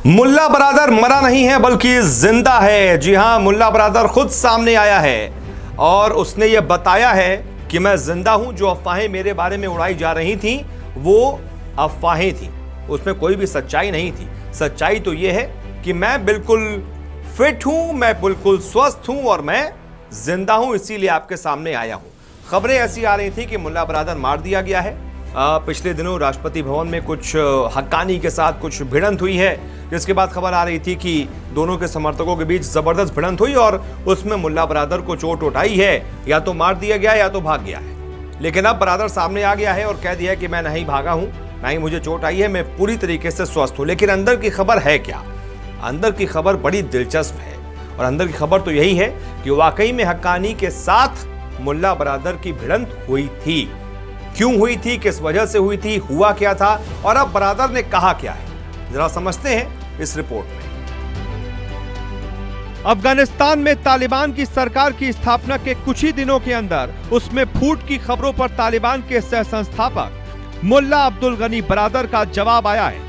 मुल्ला बरादर मरा नहीं है बल्कि जिंदा है। जी हां, मुल्ला बरादर खुद सामने आया है और उसने ये बताया है कि मैं जिंदा हूं। जो अफवाहें मेरे बारे में उड़ाई जा रही थी वो अफवाहें थी, उसमें कोई भी सच्चाई नहीं थी। सच्चाई तो ये है कि मैं बिल्कुल फिट हूं, मैं बिल्कुल स्वस्थ हूं और मैं जिंदा हूं, इसीलिए आपके सामने आया हूं। खबरें ऐसी आ रही थी कि मुल्ला बरादर मार दिया गया है। पिछले दिनों राष्ट्रपति भवन में कुछ हक्कानी के साथ कुछ भिड़ंत हुई है, जिसके बाद खबर आ रही थी कि दोनों के समर्थकों के बीच जबरदस्त भिड़ंत हुई और उसमें मुल्ला बरादर को चोट उठाई है। या तो मार दिया गया या तो भाग गया है। लेकिन अब बरादर सामने आ गया है और कह दिया कि मैं नहीं भागा हूं, ना ही मुझे चोट आई है, मैं पूरी तरीके से स्वस्थ हूं। लेकिन अंदर की खबर है क्या? अंदर की खबर बड़ी दिलचस्प है और अंदर की खबर तो यही है कि वाकई में हक्कानी के साथ मुल्ला बरादर की भिड़ंत हुई थी। क्यों हुई थी, किस वजह से हुई थी, हुआ क्या था और अब बरादर ने कहा क्या है, जरा समझते हैं इस रिपोर्ट में। अफगानिस्तान में तालिबान की सरकार की स्थापना के कुछ ही दिनों के अंदर उसमें फूट की खबरों पर तालिबान के सह संस्थापक मुल्ला अब्दुल गनी बरादर का जवाब आया है।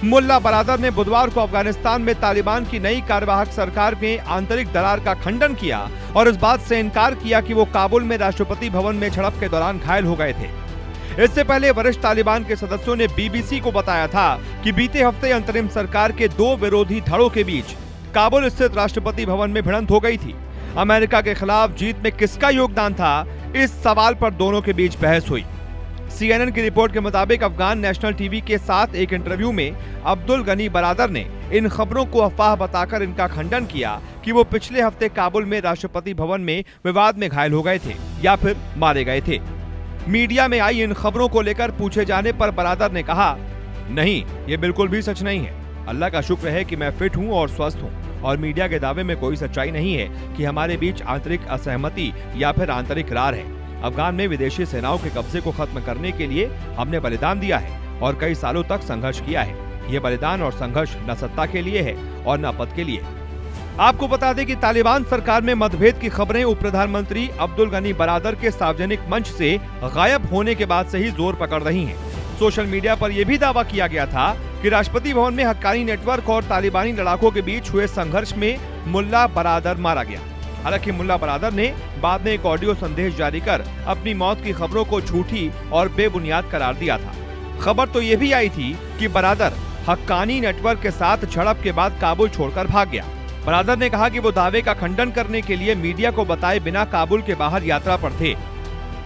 मुल्ला बरादर ने बुधवार को अफगानिस्तान में तालिबान की नई कार्यवाहक सरकार में आंतरिक दरार का खंडन किया और इस बात से इनकार किया कि वो काबुल में राष्ट्रपति भवन में झड़प के दौरान घायल हो गए थे। इससे पहले वरिष्ठ तालिबान के सदस्यों ने बीबीसी को बताया था कि बीते हफ्ते अंतरिम सरकार के दो विरोधी धड़ों के बीच काबुल स्थित राष्ट्रपति भवन में भिड़ंत हो गई थी। अमेरिका के खिलाफ जीत में किसका योगदान था, इस सवाल पर दोनों के बीच बहस हुई। CNN की रिपोर्ट के मुताबिक अफगान नेशनल टीवी के साथ एक इंटरव्यू में अब्दुल गनी बरादर ने इन खबरों को अफवाह बताकर इनका खंडन किया कि वो पिछले हफ्ते काबुल में राष्ट्रपति भवन में विवाद में घायल हो गए थे या फिर मारे गए थे। मीडिया में आई इन खबरों को लेकर पूछे जाने पर बरादर ने कहा, नहीं, ये बिल्कुल भी सच नहीं है। अल्लाह का शुक्र है कि मैं फिट हूँ और स्वस्थ हूँ और मीडिया के दावे में कोई सच्चाई नहीं है कि हमारे बीच आंतरिक असहमति या फिर आंतरिक रार है। अफगान में विदेशी सेनाओं के कब्जे को खत्म करने के लिए हमने बलिदान दिया है और कई सालों तक संघर्ष किया है। ये बलिदान और संघर्ष न सत्ता के लिए है और न पद के लिए। आपको बता दें कि तालिबान सरकार में मतभेद की खबरें उप प्रधानमंत्री अब्दुल गनी बरादर के सार्वजनिक मंच से गायब होने के बाद से ही जोर पकड़ रही हैं। सोशल मीडिया पर यह भी दावा किया गया था कि राष्ट्रपति भवन में हक्कानी नेटवर्क और तालिबानी लड़ाकों के बीच हुए संघर्ष में मुल्ला बरादर मारा गया। हालांकि मुल्ला बरादर ने बाद में एक ऑडियो संदेश जारी कर अपनी मौत की खबरों को झूठी और बेबुनियाद करार दिया था। खबर तो ये भी आई थी कि बरादर हक्कानी नेटवर्क के साथ झड़प के बाद काबुल छोड़कर भाग गया। बरादर ने कहा कि वो दावे का खंडन करने के लिए मीडिया को बताए बिना काबुल के बाहर यात्रा पर थे।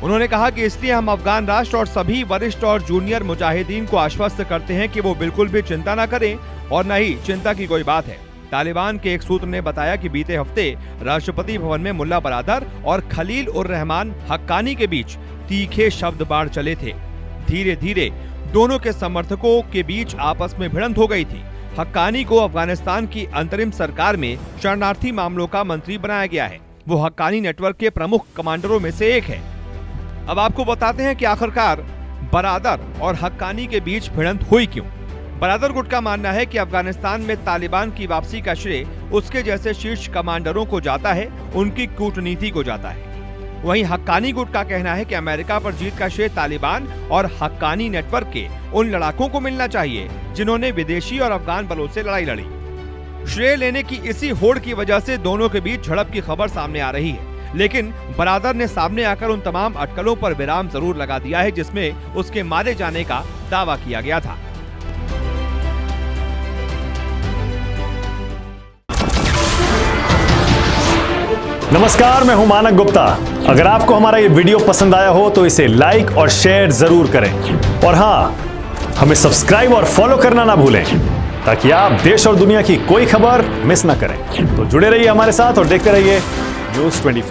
उन्होंने कहा कि इसलिए हम अफगान राष्ट्र और सभी वरिष्ठ और जूनियर मुजाहिदीन को आश्वस्त करते हैं कि वो बिल्कुल भी चिंता न करें और न ही चिंता की कोई बात है। तालिबान के एक सूत्र ने बताया कि बीते हफ्ते राष्ट्रपति भवन में मुल्ला बरादर और खलील उर रहमान हक्कानी के बीच तीखे शब्द बाढ़ चले थे। धीरे धीरे दोनों के समर्थकों के बीच आपस में भिड़ंत हो गई थी। हक्कानी को अफगानिस्तान की अंतरिम सरकार में शरणार्थी मामलों का मंत्री बनाया गया है। वो हक्कानी नेटवर्क के प्रमुख कमांडरों में से एक है। अब आपको बताते हैं कि आखिरकार बरादर और हक्कानी के बीच भिड़ंत हुई क्यों। बरादर गुट का मानना है कि अफगानिस्तान में तालिबान की वापसी का श्रेय उसके जैसे शीर्ष कमांडरों को जाता है, उनकी कूटनीति को जाता है। वहीं हक्कानी गुट का कहना है कि अमेरिका पर जीत का श्रेय तालिबान और हक्कानी नेटवर्क के उन लड़ाकों को मिलना चाहिए जिन्होंने विदेशी और अफगान बलों से लड़ाई लड़ी। श्रेय लेने की इसी होड़ की वजह से दोनों के बीच झड़प की खबर सामने आ रही है। लेकिन बरादर ने सामने आकर उन तमाम अटकलों पर विराम जरूर लगा दिया है जिसमें उसके मारे जाने का दावा किया गया था। नमस्कार, मैं हूं मानक गुप्ता। अगर आपको हमारा ये वीडियो पसंद आया हो तो इसे लाइक और शेयर जरूर करें और हाँ, हमें सब्सक्राइब और फॉलो करना ना भूलें ताकि आप देश और दुनिया की कोई खबर मिस ना करें। तो जुड़े रहिए हमारे साथ और देखते रहिए News 24।